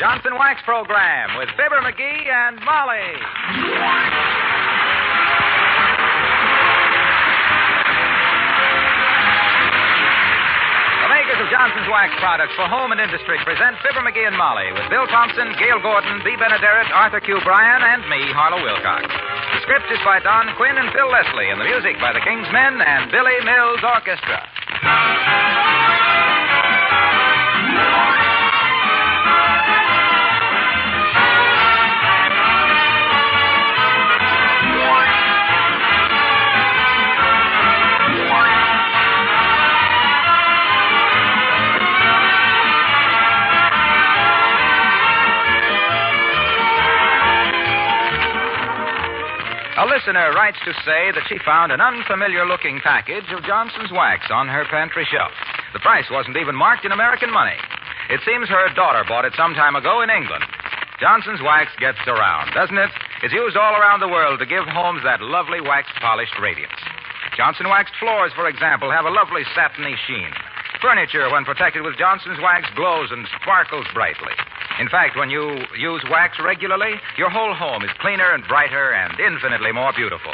Johnson Wax Program with Fibber McGee and Molly. The makers of Johnson's Wax products for home and industry present Fibber McGee and Molly with Bill Thompson, Gail Gordon, B. Benaderet, Arthur Q. Bryan, and me, Harlow Wilcox. The script is by Don Quinn and Phil Leslie, and the music by the King's Men and Billy Mills Orchestra. A listener writes to say that she found an unfamiliar-looking package of Johnson's Wax on her pantry shelf. The price wasn't even marked in American money. It seems her daughter bought it some time ago in England. Johnson's Wax gets around, doesn't it? It's used all around the world to give homes that lovely wax-polished radiance. Johnson waxed floors, for example, have a lovely satiny sheen. Furniture, when protected with Johnson's Wax, glows and sparkles brightly. In fact, when you use wax regularly, your whole home is cleaner and brighter and infinitely more beautiful.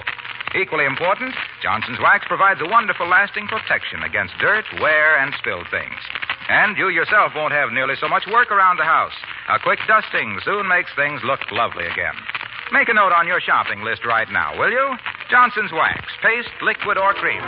Equally important, Johnson's Wax provides a wonderful lasting protection against dirt, wear, and spilled things. And you yourself won't have nearly so much work around the house. A quick dusting soon makes things look lovely again. Make a note on your shopping list right now, will you? Johnson's Wax, paste, liquid, or cream.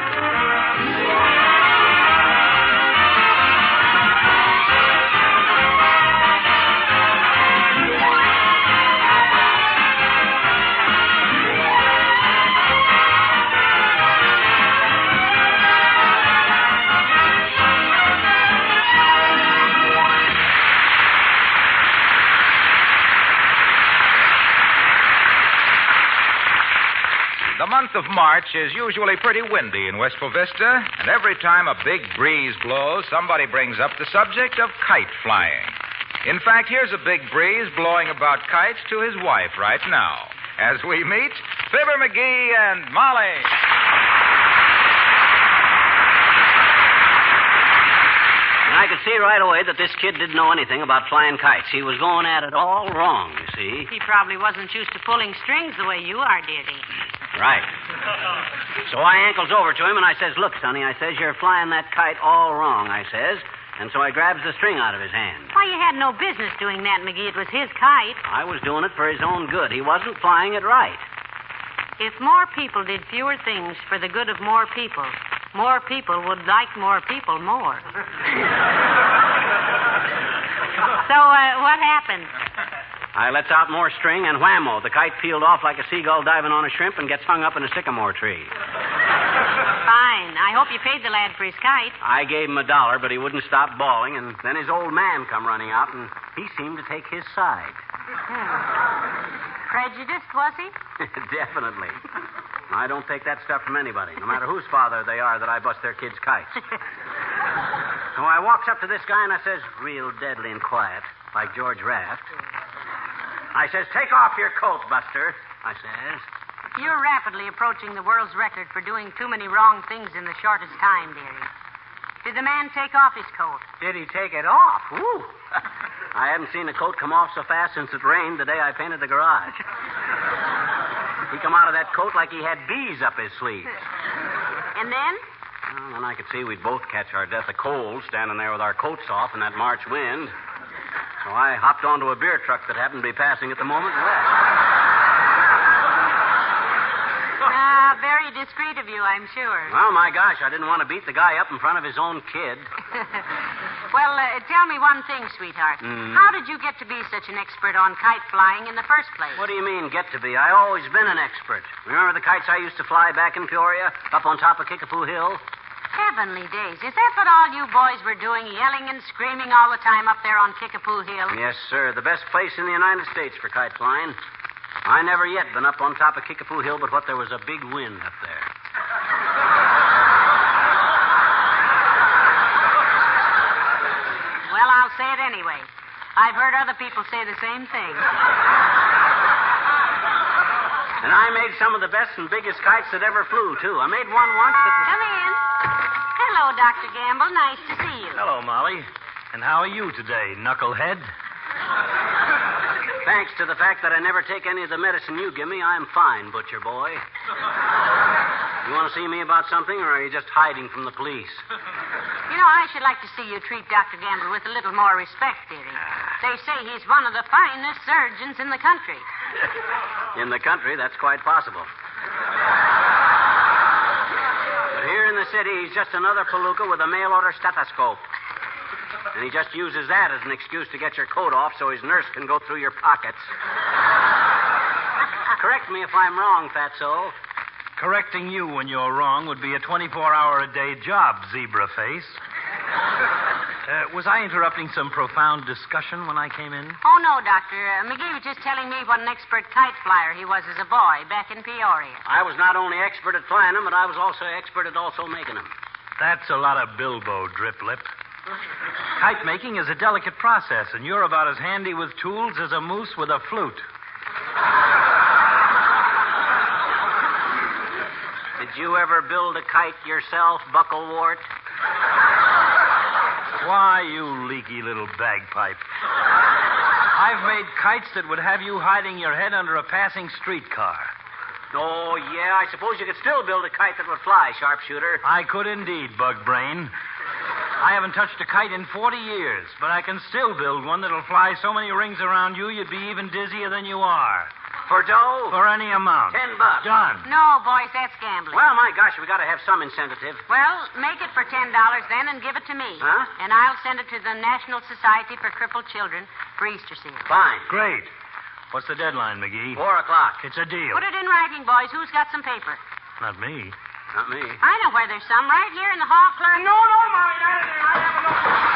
The month of March is usually pretty windy in Wistful Vista, and every time a big breeze blows, somebody brings up the subject of kite flying. In fact, here's a big breeze blowing about kites to his wife right now, as we meet Fibber McGee and Molly. I could see right away that this kid didn't know anything about flying kites. He was going at it all wrong, you see. He probably wasn't used to pulling strings the way you are, dearie. Right. So I ankles over to him and I says, "Look, sonny," I says, "you're flying that kite all wrong," I says. And so I grabs the string out of his hand. Why, you had no business doing that, McGee. It was his kite. I was doing it for his own good. He wasn't flying it right. If more people did fewer things for the good of more people would like more people more. So, what happened? I lets out more string, and whammo, the kite peeled off like a seagull diving on a shrimp and gets hung up in a sycamore tree. Fine. I hope you paid the lad for his kite. I gave him $1, but he wouldn't stop bawling, and then his old man come running out, and he seemed to take his side. Prejudiced, was he? Definitely. I don't take that stuff from anybody, no matter whose father they are that I bust their kids' kites. So I walks up to this guy and I says, real deadly and quiet, like George Raft, I says, "Take off your coat, Buster," I says. You're rapidly approaching the world's record for doing too many wrong things in the shortest time, dearie. Did the man take off his coat? Did he take it off? Woo! I haven't seen a coat come off so fast since it rained the day I painted the garage. He come out of that coat like he had bees up his sleeves. And then? Well, then I could see we'd both catch our death of cold standing there with our coats off in that March wind. So I hopped onto a beer truck that happened to be passing at the moment and left. Very discreet of you, I'm sure. Well, my gosh, I didn't want to beat the guy up in front of his own kid. Well, tell me one thing, sweetheart. How did you get to be such an expert on kite flying in the first place? What do you mean, get to be? I always been an expert. Remember the kites I used to fly back in Peoria, up on top of Kickapoo Hill? Heavenly days. Is that what all you boys were doing, yelling and screaming all the time up there on Kickapoo Hill? Yes, sir. The best place in the United States for kite flying. I never yet been up on top of Kickapoo Hill, but what there was a big wind up there. Well, I'll say it anyway. I've heard other people say the same thing. And I made some of the best and biggest kites that ever flew, too. I made one once that was... Come in. Hello, Dr. Gamble. Nice to see you. Hello, Molly. And how are you today, knucklehead? Thanks to the fact that I never take any of the medicine you give me, I'm fine, butcher boy. You want to see me about something, or are you just hiding from the police? You know, I should like to see you treat Dr. Gamble with a little more respect, dearie. They say he's one of the finest surgeons in the country. In the country, that's quite possible. But here in the city, he's just another palooka with a mail-order stethoscope. And he just uses that as an excuse to get your coat off so his nurse can go through your pockets. Correct me if I'm wrong, Fatso. Correcting you when you're wrong would be a 24-hour-a-day job, zebra face. Was I interrupting some profound discussion when I came in? Oh, no, Doctor. McGee was just telling me what an expert kite flyer he was as a boy back in Peoria. I was not only expert at flying them, but I was also expert at also making them. That's a lot of bilbo, drip-lip. Kite making is a delicate process, and you're about as handy with tools as a moose with a flute. Did you ever build a kite yourself, Bucklewort? Why, you leaky little bagpipe. I've made kites that would have you hiding your head under a passing streetcar. Oh, yeah, I suppose you could still build a kite that would fly, sharpshooter. I could indeed, bug brain. I haven't touched a kite in 40 years, but I can still build one that'll fly so many rings around you, you'd be even dizzier than you are. For dough? For any amount. $10. Done. No, boys, that's gambling. Well, my gosh, we got to have some incentive. Well, make it for $10 then and give it to me. Huh? And I'll send it to the National Society for Crippled Children for Easter seal. Fine. Great. What's the deadline, McGee? 4:00. It's a deal. Put it in writing, boys. Who's got some paper? Not me. Not me. I know where there's some. Right here in the hall clerk. No, Molly, not in there. I have enough.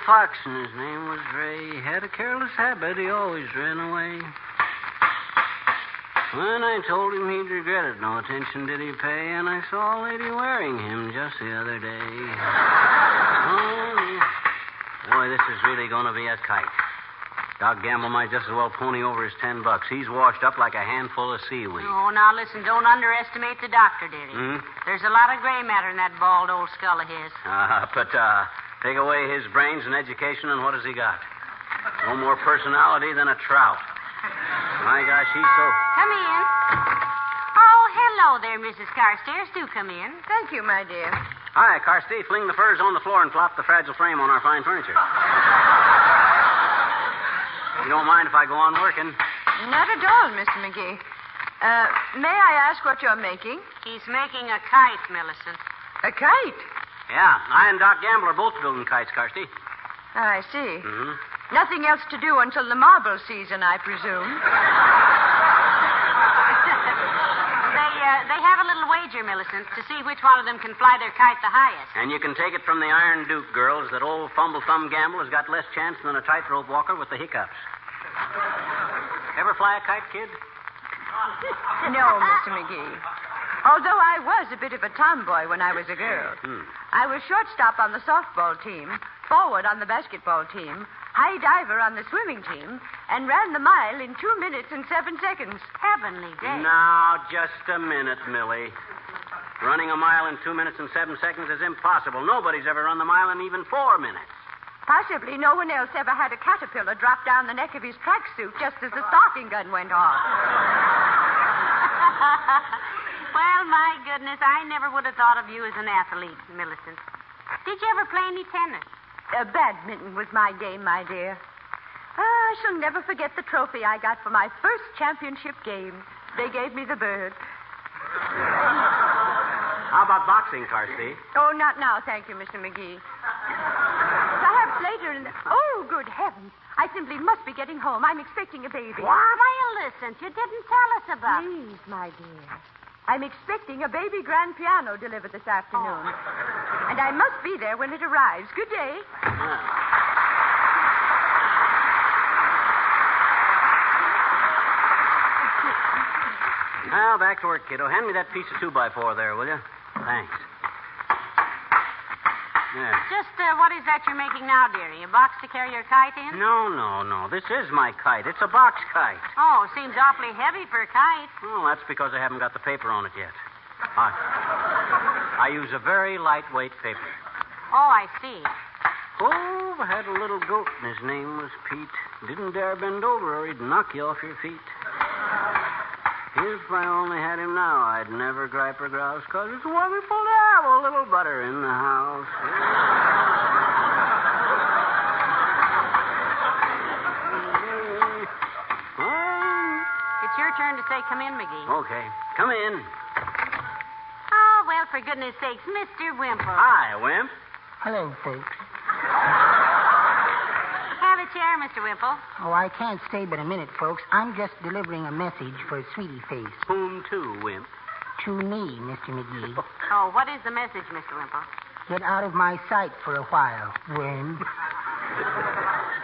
Fox, and his name was Ray. He had a careless habit. He always ran away. When I told him he'd regret it, no attention did he pay, and I saw a lady wearing him just the other day. Oh, boy, this is really going to be a kite. Doc Gamble might just as well pony over his $10. He's washed up like a handful of seaweed. Oh, now listen, don't underestimate the doctor, dearie. There's a lot of gray matter in that bald old skull of his. But take away his brains and education, and what has he got? No more personality than a trout. My gosh, he's so... Come in. Oh, hello, hello there, Mrs. Carstairs. Do come in. Thank you, my dear. Hi, Carsty. Fling the furs on the floor and flop the fragile frame on our fine furniture. You don't mind if I go on working? Not at all, Mr. McGee. May I ask what you're making? He's making a kite, Millicent. A kite? Yeah, I and Doc Gamble are both building kites, Carsty. I see. Mm-hmm. Nothing else to do until the marble season, I presume. They have a little wager, Millicent, to see which one of them can fly their kite the highest. And you can take it from the Iron Duke girls that old Fumble Thumb Gamble has got less chance than a tightrope walker with the hiccups. Ever fly a kite, kid? No, Mr. McGee. Although I was a bit of a tomboy when I was a girl. I was shortstop on the softball team, forward on the basketball team, high diver on the swimming team, and ran the mile in 2 minutes and 7 seconds. Heavenly day. Now, just a minute, Millie. Running a mile in 2 minutes and 7 seconds is impossible. Nobody's ever run the mile in even 4 minutes. Possibly no one else ever had a caterpillar drop down the neck of his tracksuit just as the stalking gun went off. Well, my goodness, I never would have thought of you as an athlete, Millicent. Did you ever play any tennis? Badminton was my game, my dear. I shall never forget the trophy I got for my first championship game. They gave me the bird. How about boxing, Carsty? Oh, not now, thank you, Mr. McGee. Perhaps later in the... Oh, good heavens. I simply must be getting home. I'm expecting a baby. What? Well, listen, you didn't tell us about it. Please, my dear. I'm expecting a baby grand piano delivered this afternoon. And I must be there when it arrives. Good day. Now, back to work, kiddo. Hand me that piece of 2x4 there, will you? Thanks. Yeah. Just what is that you're making now, dearie? A box to carry your kite in? No. This is my kite. It's a box kite. Oh, seems awfully heavy for a kite. Oh, that's because I haven't got the paper on it yet. I use a very lightweight paper. Oh, I see. Oh, I had a little goat, and his name was Pete. Didn't dare bend over or he'd knock you off your feet. If I only had him now, I'd never gripe or grouse, 'cause it's wonderful to have a little butter in the house. It's your turn to say come in, McGee. Okay. Come in. Oh, well, for goodness sakes, Mr. Wimple. Hi, Wimp. Hello, folks. Have a chair, Mr. Wimple. Oh, I can't stay but a minute, folks. I'm just delivering a message for Sweetie Face. Whom to, Wimp? To me, Mr. McGee. Oh, what is the message, Mr. Wimple? Get out of my sight for a while, worm.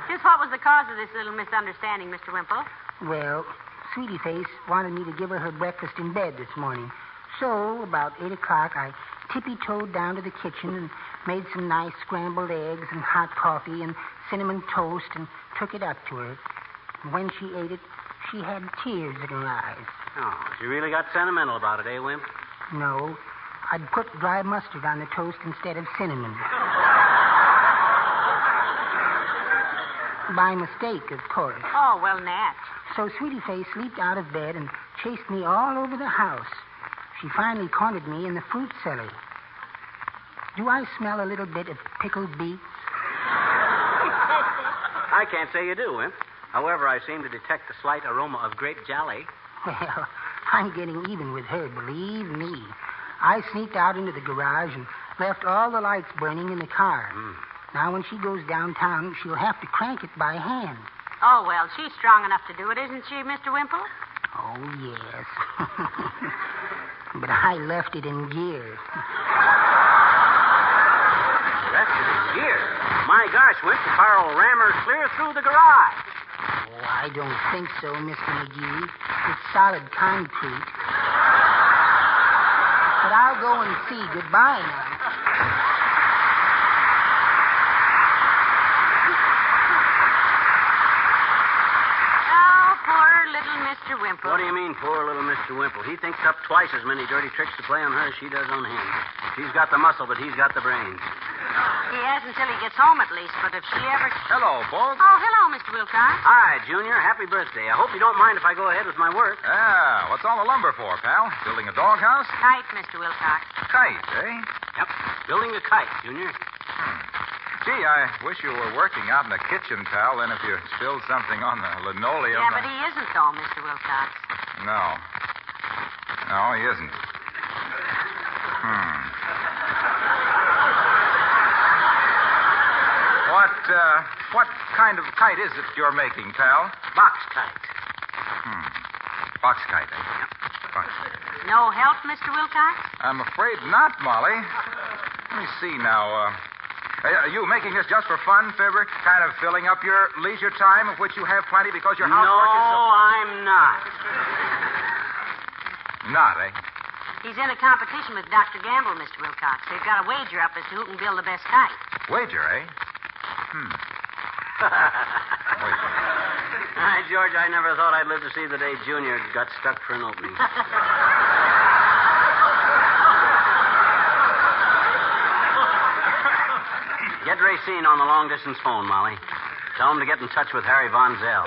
Just what was the cause of this little misunderstanding, Mr. Wimple? Well, Sweetie Face wanted me to give her breakfast in bed this morning. So, about 8 o'clock, I tippy-toed down to the kitchen and made some nice scrambled eggs and hot coffee and cinnamon toast and took it up to her. And when she ate it, she had tears in her eyes. Oh, she really got sentimental about it, eh, Wimp? No, I'd put dry mustard on the toast instead of cinnamon. By mistake, of course. Oh, well, Nat. So Sweetie Face leaped out of bed and chased me all over the house. She finally cornered me in the fruit cellar. Do I smell a little bit of pickled beets? I can't say you do, Wimp. However, I seem to detect a slight aroma of grape jelly. Well, I'm getting even with her, believe me. I sneaked out into the garage and left all the lights burning in the car. Now, when she goes downtown, she'll have to crank it by hand. Oh, well, she's strong enough to do it, isn't she, Mr. Wimple? Oh, yes. But I left it in gear. Left it in gear? My gosh, Wimp, the car will ram her clear through the garage. Oh, I don't think so, Mr. McGee. It's solid concrete. But I'll go and see. Goodbye now. Mr. Wimple. What do you mean, poor little Mr. Wimple? He thinks up twice as many dirty tricks to play on her as she does on him. She's got the muscle, but he's got the brains. He has until he gets home, at least, but if she ever... Hello, folks. Oh, hello, Mr. Wilcox. Hi, Junior. Happy birthday. I hope you don't mind if I go ahead with my work. Ah, what's all the lumber for, pal? Building a doghouse? Kite, Mr. Wilcox. Kite, eh? Yep. Building a kite, Junior. Gee, I wish you were working out in the kitchen, pal. Then if you spilled something on the linoleum... Yeah, but he isn't, though, Mr. Wilcox. No. No, he isn't. What kind of kite is it you're making, pal? Box kite. Box kite, eh? Yep. Box kite. No help, Mr. Wilcox? I'm afraid not, Molly. Let me see now. Are you making this just for fun, Fibber? Kind of filling up your leisure time, of which you have plenty because your housework is so... No, I'm not. Not, eh? He's in a competition with Dr. Gamble, Mr. Wilcox. They've got a wager up as to who can build the best kite. Wager, eh? Wager. George, I never thought I'd live to see the day Junior got stuck for an opening. Get Racine on the long-distance phone, Molly. Tell him to get in touch with Harry Von Zell.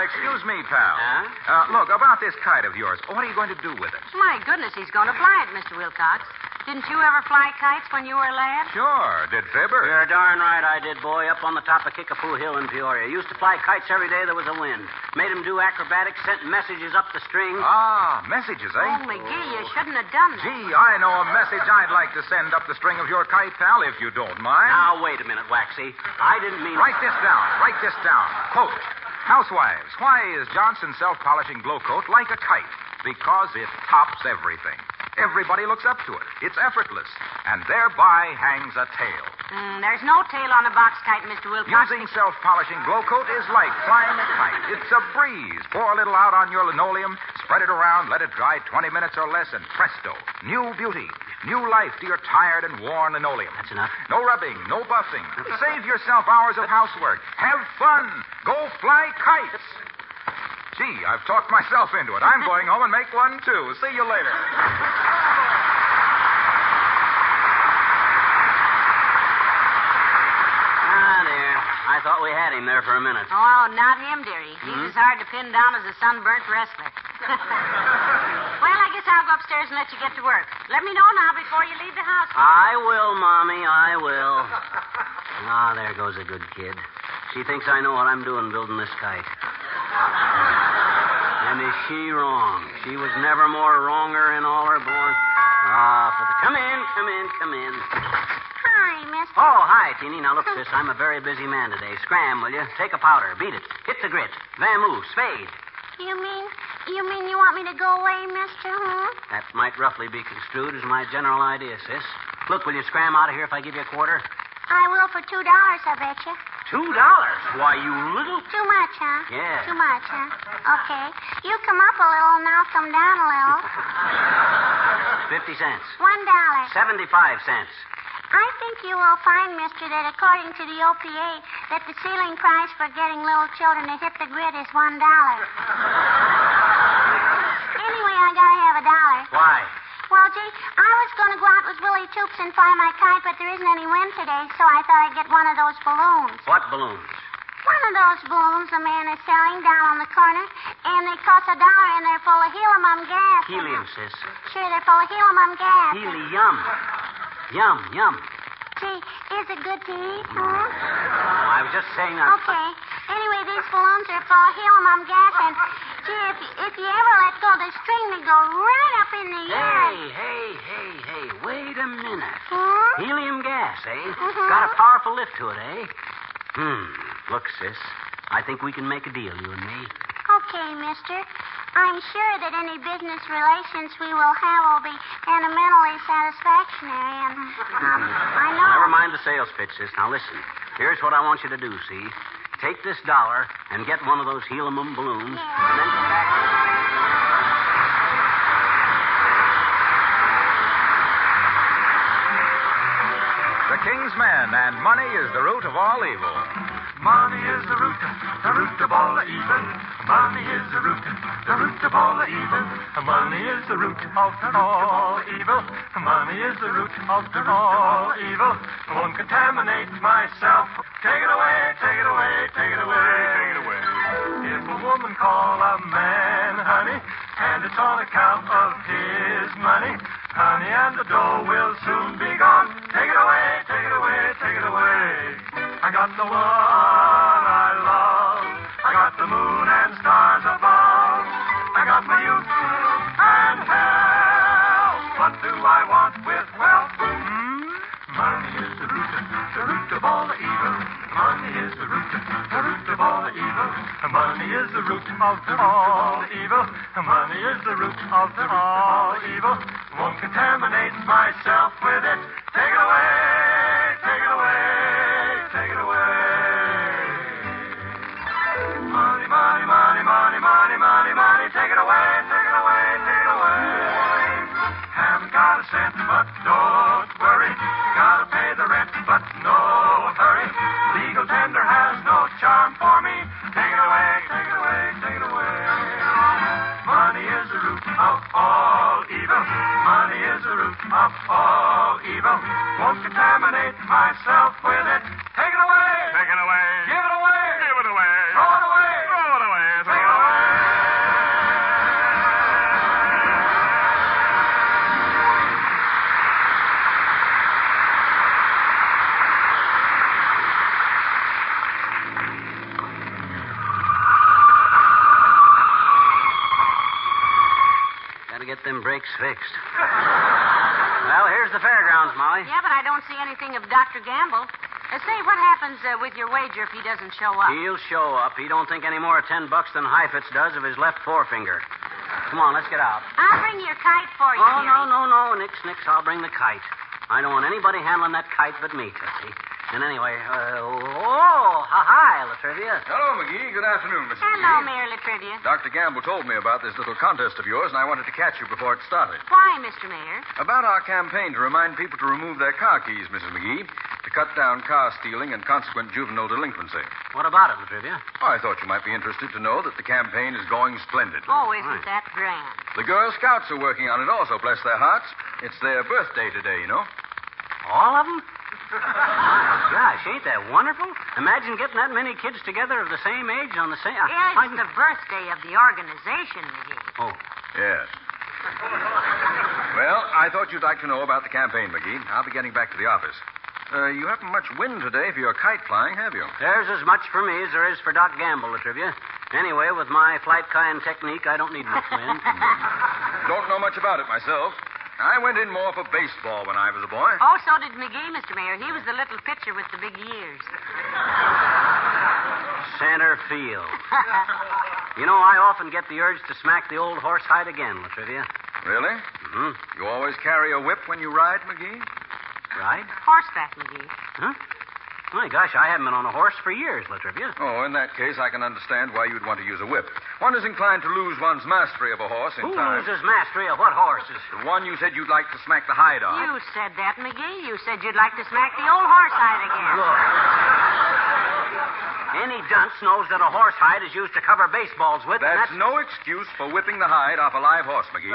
Excuse me, pal. Huh? Look, about this kite of yours, what are you going to do with it? My goodness, he's going to fly it, Mr. Wilcox. Didn't you ever fly kites when you were a lad? Sure. Did Fibber? You're darn right I did, boy, up on the top of Kickapoo Hill in Peoria. Used to fly kites every day there was a wind. Made him do acrobatics, sent messages up the string. Ah, messages, eh? Oh, McGee, you shouldn't have done that. Gee, I know a message I'd like to send up the string of your kite, pal, if you don't mind. Now, wait a minute, Waxy. I didn't mean... Write this down. Write this down. Quote, Housewives, why is Johnson's self-polishing glow coat like a kite? Because it tops everything. Everybody looks up to it. It's effortless. And thereby hangs a tail. There's no tail on a box kite, Mr. Wilcox. Using self-polishing glow coat is like flying a kite. It's a breeze. Pour a little out on your linoleum, spread it around, let it dry 20 minutes or less, and presto, new beauty, new life to your tired and worn linoleum. That's enough. No rubbing, no buffing. Save yourself hours of housework. Have fun. Go fly kites. Gee, I've talked myself into it. I'm going home and make one, too. See you later. There. I thought we had him there for a minute. Oh, not him, dearie. He's as hard to pin down as a sunburnt wrestler. Well, I guess I'll go upstairs and let you get to work. Let me know now before you leave the house. I will, Mommy, I will. Ah, there goes a good kid. She thinks I know what I'm doing building this kite. And is she wrong? She was never more wronger in all her born. Come in. Hi, mister. Oh, hi, Teeny. Now, look, sis, I'm a very busy man today. Scram, will you? Take a powder. Beat it. Hit the grit. Vamoose. Spade. You mean you want me to go away, mister, huh? That might roughly be construed as my general idea, sis. Look, will you scram out of here if I give you a quarter? I will for $2, I bet you. $2? Why, you little... Too much, huh? Yeah. Too much, huh? Okay. You come up a little and I'll come down a little. 50 cents. $1. 75 cents. I think you will find, mister, that according to the OPA, that the ceiling price for getting little children to hit the grid is $1. Anyway, I gotta have $1. Why? Well, gee, I was going to go out with Willie Toops and fly my kite, but there isn't any wind today, so I thought I'd get one of those balloons. What balloons? One of those balloons a man is selling down on the corner, and they cost $1, and they're full of helium gas. Helium, sis. Sure, they're full of helium gas. Helium. Yum. Gee, is it good to eat, huh? Oh, I was just saying that. Okay. Anyway, these balloons are full of helium gas, and, gee, if you ever let go of the string, they go right up in the air. Hey, wait a minute. Hmm? Helium gas, eh? Mm-hmm. Got a powerful lift to it, eh? Look, sis, I think we can make a deal, you and me. Okay, mister. I'm sure that any business relations we will have will be fundamentally satisfactory, and I know... Never mind the sales pitch, sis. Now, listen. Here's what I want you to do, see? Take this $1 and get one of those helium balloons, and then come back... The King's Men, and money is the root of all evil. Money is the root of all evil. Money is the root of all evil. Money is the root of all evil. Money is the root of all evil. Won't contaminate myself. Take it away, take it away, take it away, take it away. If a woman call a man honey, and it's on account of his money, honey and the dough will soon be gone. Take it away, take it away, take it away. I got the one I love. I got the moon and stars above. I got my youth and health. What do I want with wealth? Money is the root of all the evil. Money is the root of all the evil. Money is the root of all evil. Money is the root of all evil. Won't contaminate myself with it. Take it away, take it away, take it away. Money, money, money, money, money, money, money. Take it away, take it away, take it away. Haven't got a cent, but don't worry. Gotta pay the rent, but no hurry. Legal tender has no charm for me. Take it away, take it away, take it away. Money is the root of all evil. Money is the root of all evil. Won't contaminate myself with it. Take it away. Take it away. Give it away. Give it away. Throw it away. Throw it away. Take it away. Gotta get them brakes fixed. Well, here's the fairgrounds, Molly. Yeah, but I don't see anything of Dr. Gamble. Say, what happens with your wager if he doesn't show up? He'll show up. He don't think any more of $10 than Heifetz does of his left forefinger. Come on, let's get out. I'll bring your kite for you, Oh, dearie. no. Nix. I'll bring the kite. I don't want anybody handling that kite but me, Tootsie. And anyway, hi, Latrivia. Hello, McGee. Good afternoon, Mrs. Hello, McGee. Mayor Latrivia. Dr. Gamble told me about this little contest of yours, and I wanted to catch you before it started. Why, Mr. Mayor? About our campaign to remind people to remove their car keys, Mrs. McGee, to cut down car stealing and consequent juvenile delinquency. What about it, Latrivia? Oh, I thought you might be interested to know that the campaign is going splendidly. Oh, isn't that grand? The Girl Scouts are working on it also, bless their hearts. It's their birthday today, you know. All of them? Gosh, ain't that wonderful? Imagine getting that many kids together of the same age on the same... It's the birthday of the organization, McGee. Oh. Yes. Well, I thought you'd like to know about the campaign, McGee. I'll be getting back to the office. You haven't much wind today for your kite flying, have you? There's as much for me as there is for Doc Gamble, Latrivia. Anyway, with my flight kind technique, I don't need much wind. Don't know much about it myself. I went in more for baseball when I was a boy. Oh, so did McGee, Mr. Mayor. He was the little pitcher with the big ears. Center field. You know, I often get the urge to smack the old horsehide again, Latrivia. Really? Mm-hmm. You always carry a whip when you ride, McGee? Ride? Horseback, McGee. Huh? My gosh, I haven't been on a horse for years, Latrivia. Oh, in that case, I can understand why you'd want to use a whip. One is inclined to lose one's mastery of a horse in Who time. loses mastery of what horses? The one you said you'd like to smack the hide off. You said that, McGee. You said you'd like to smack the old horsehide again. Look. Any dunce knows that a horsehide is used to cover baseballs with. That's no excuse for whipping the hide off a live horse, McGee.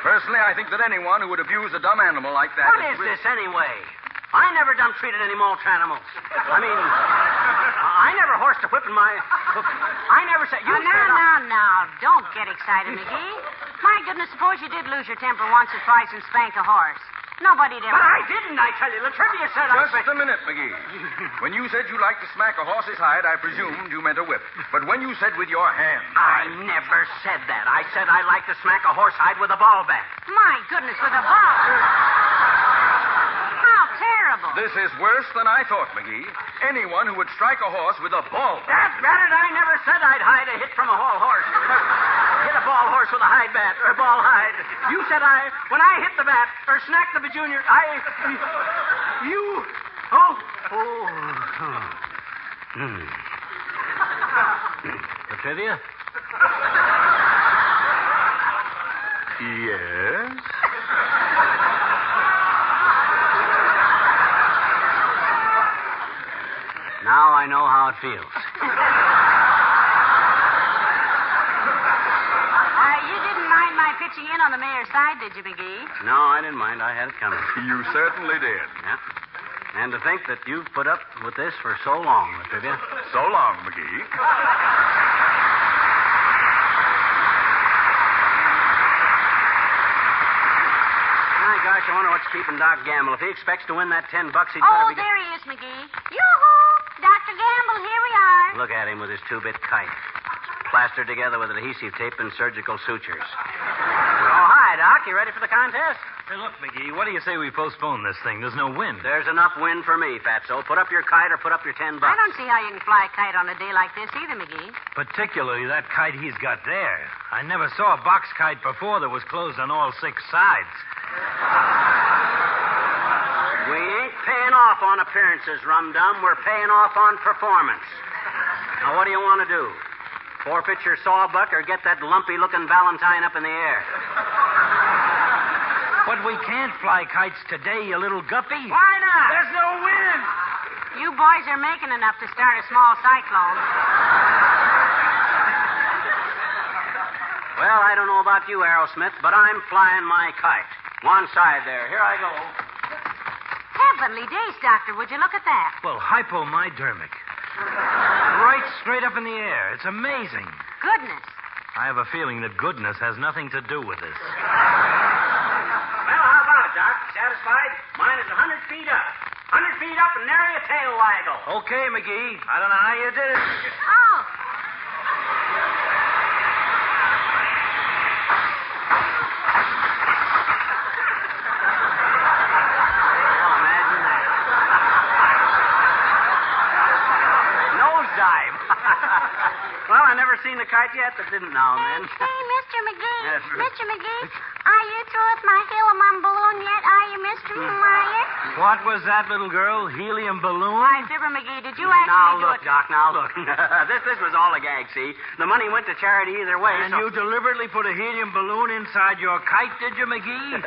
Personally, I think that anyone who would abuse a dumb animal like that... What is this, anyway? I never done treated any mulch animals. I mean, I never horsed a whip in my... I never said... You Now. Don't get excited, McGee. My goodness, suppose you did lose your temper once or twice and spank a horse. Nobody'd ever... But I didn't, I tell you. Latrivia said I... Just a minute, McGee. When you said you liked to smack a horse's hide, I presumed you meant a whip. But when you said with your hand... I never said that. I said I like to smack a horsehide with a ball bat. My goodness, with a ball. How terrible. This is worse than I thought, McGee. Anyone who would strike a horse with a ball bat... Drat it, I never said I'd hide a hit from a whole horse. Hit a ball horse with a hide bat, or a ball hide. You said when I hit the bat, or smack the bajunior, Latrivia? Yes? Now I know how it feels. you didn't mind my pitching in on the mayor's side, did you, McGee? No, I didn't mind. I had it coming. You certainly did. Yeah. And to think that you've put up with this for so long, Latrivia. So long, McGee. My gosh, I wonder what's keeping Doc Gamble. If he expects to win that $10, he'd better be... There he is, McGee. Yoo-hoo! Dr. Gamble, here we are. Look at him with his two-bit kite. Plastered together with adhesive tape and surgical sutures. Oh, hi, Doc. You ready for the contest? Hey, look, McGee, what do you say we postpone this thing? There's no wind. There's enough wind for me, Fatso. Put up your kite or put up your $10. I don't see how you can fly a kite on a day like this either, McGee. Particularly that kite he's got there. I never saw a box kite before that was closed on all 6 sides. We ain't paying off on appearances, Rum-Dum. We're paying off on performance. Now, what do you want to do? Forfeit your sawbuck or get that lumpy-looking Valentine up in the air? But we can't fly kites today, you little guppy. Why not? There's no wind. You boys are making enough to start a small cyclone. Well, I don't know about you, Aerosmith, but I'm flying my kite. One side there. Here I go. Heavenly days, Doctor. Would you look at that? Well, hypodermic. Right straight up in the air. It's amazing. Goodness. I have a feeling that goodness has nothing to do with this. Well, how about it, Doc? Satisfied? Mine is 100 feet up. 100 feet up and nary a tail waggle. Okay, McGee. I don't know how you did it. Oh. Imagine that. Nosedive. Well, I never seen a kite yet that didn't now and then. Say, Mr. McGee. Yes, Mr. McGee, are you through with my helium balloon yet? Are you, Mr. Meyer? What was that, little girl? Helium balloon? Why, Fibber McGee, did you actually Now do look, it? Doc, now look. This was all a gag, see? The money went to charity either way. And so... you deliberately put a helium balloon inside your kite, did you, McGee?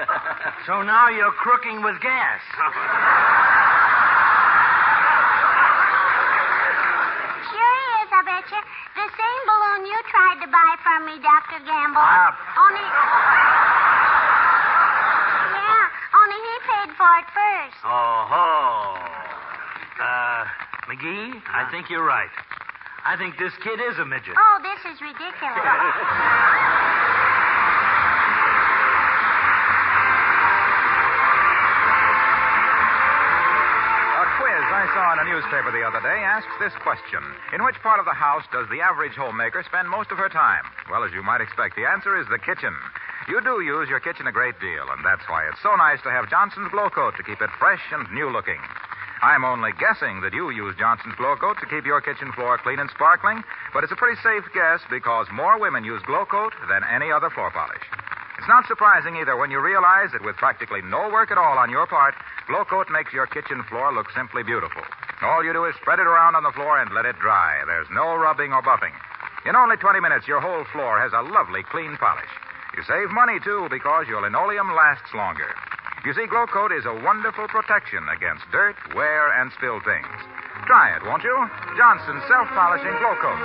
So now you're crooking with gas. Sure he is, I bet you. The same balloon you tried to buy from me, Dr. Gamble. Only... Yeah, only he paid for it first. Oh-ho. McGee, I think you're right. I think this kid is a midget. Oh, this is ridiculous. A quiz I saw in a newspaper the other day asks this question. In which part of the house does the average homemaker spend most of her time? Well, as you might expect, the answer is the kitchen. You do use your kitchen a great deal, and that's why it's so nice to have Johnson's Glow Coat to keep it fresh and new-looking. I'm only guessing that you use Johnson's Glow Coat to keep your kitchen floor clean and sparkling, but it's a pretty safe guess because more women use Glow Coat than any other floor polish. It's not surprising either when you realize that with practically no work at all on your part, Glow Coat makes your kitchen floor look simply beautiful. All you do is spread it around on the floor and let it dry. There's no rubbing or buffing. In only 20 minutes, your whole floor has a lovely clean polish. You save money, too, because your linoleum lasts longer. You see, Glow Coat is a wonderful protection against dirt, wear, and spilled things. Try it, won't you? Johnson's self-polishing Glow Coat.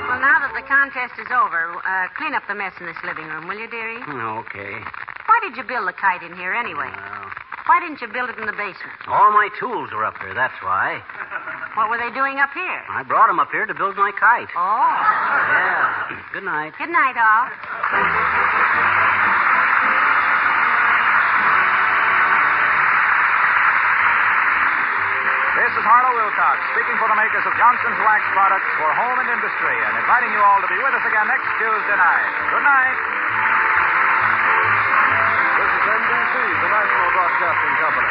Well, now that the contest is over, clean up the mess in this living room, will you, dearie? Okay. Why did you build the kite in here anyway? Why didn't you build it in the basement? All my tools were up there, that's why. What were they doing up here? I brought them up here to build my kite. Oh. Yeah. Good night. Good night, all. This is Harlow Wilcox, speaking for the makers of Johnson's Wax Products for home and industry, and inviting you all to be with us again next Tuesday night. Good night. This is NBC, the National Broadcasting Company.